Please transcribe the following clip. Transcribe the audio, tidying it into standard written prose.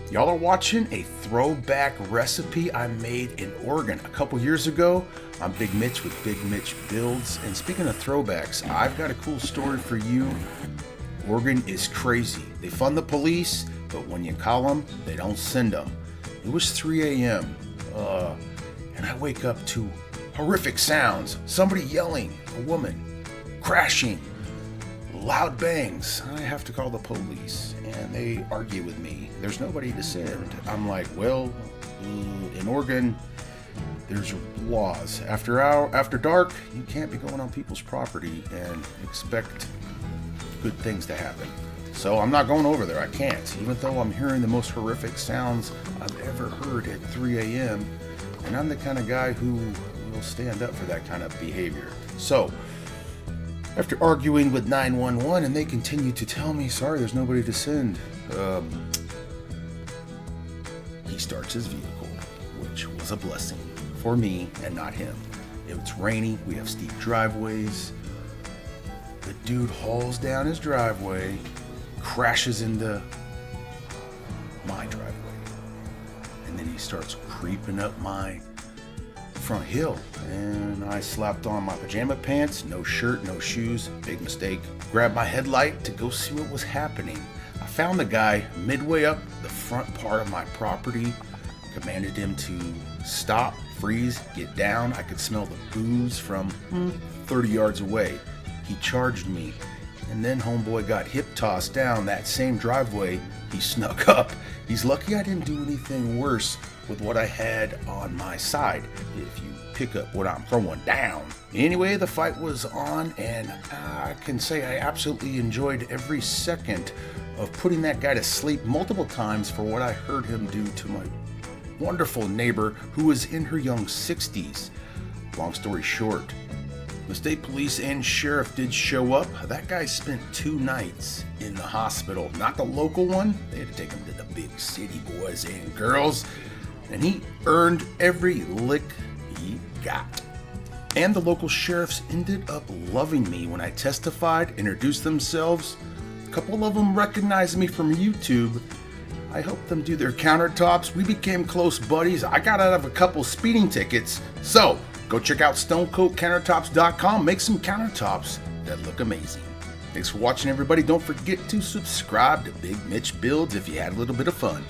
Y'all are watching a throwback recipe I made in Oregon a couple years ago. I'm Big Mitch with Big Mitch Builds, and speaking of throwbacks, I've got a cool story for you. Oregon is crazy. They fund the police, but when you call them, they don't send them. It was 3 a.m. And I wake up to horrific sounds. Somebody yelling, a woman, crashing, loud bangs. I have to call the police, and they argue with me. There's nobody to send. I'm like, well, in Oregon, there's laws. After dark, you can't be going on people's property and expect good things to happen. So I'm not going over there. I can't, even though I'm hearing the most horrific sounds I've ever heard at 3 a.m. And I'm the kind of guy who will stand up for that kind of behavior. So after arguing with 911, and they continue to tell me, sorry, there's nobody to send, he starts his vehicle, which was a blessing for me and not him. It's rainy, we have steep driveways. The dude hauls down his driveway, crashes into my driveway, and then he starts creeping up my front hill, and I slapped on my pajama pants, no shirt, no shoes, big mistake. Grabbed my headlight to go see what was happening. I found the guy midway up the front part of my property, commanded him to stop, freeze, get down. I could smell the booze from 30 yards away. He charged me, and then homeboy got hip tossed down that same driveway. He snuck up. He's lucky I didn't do anything worse with what I had on my side, if you pick up what I'm throwing down. Anyway, the fight was on, and I can say I absolutely enjoyed every second of putting that guy to sleep multiple times for what I heard him do to my wonderful neighbor who was in her young 60s. Long story short, the state police and sheriff did show up. That guy spent 2 nights in the hospital, not the local one. They had to take him to the big city, boys and girls. And he earned every lick he got. And the local sheriffs ended up loving me when I testified, introduced themselves. A couple of them recognized me from YouTube. I helped them do their countertops. We became close buddies. I got out of a couple speeding tickets. So go check out stonecoatcountertops.com. Make some countertops that look amazing. Thanks for watching, everybody. Don't forget to subscribe to Big Mitch Builds if you had a little bit of fun.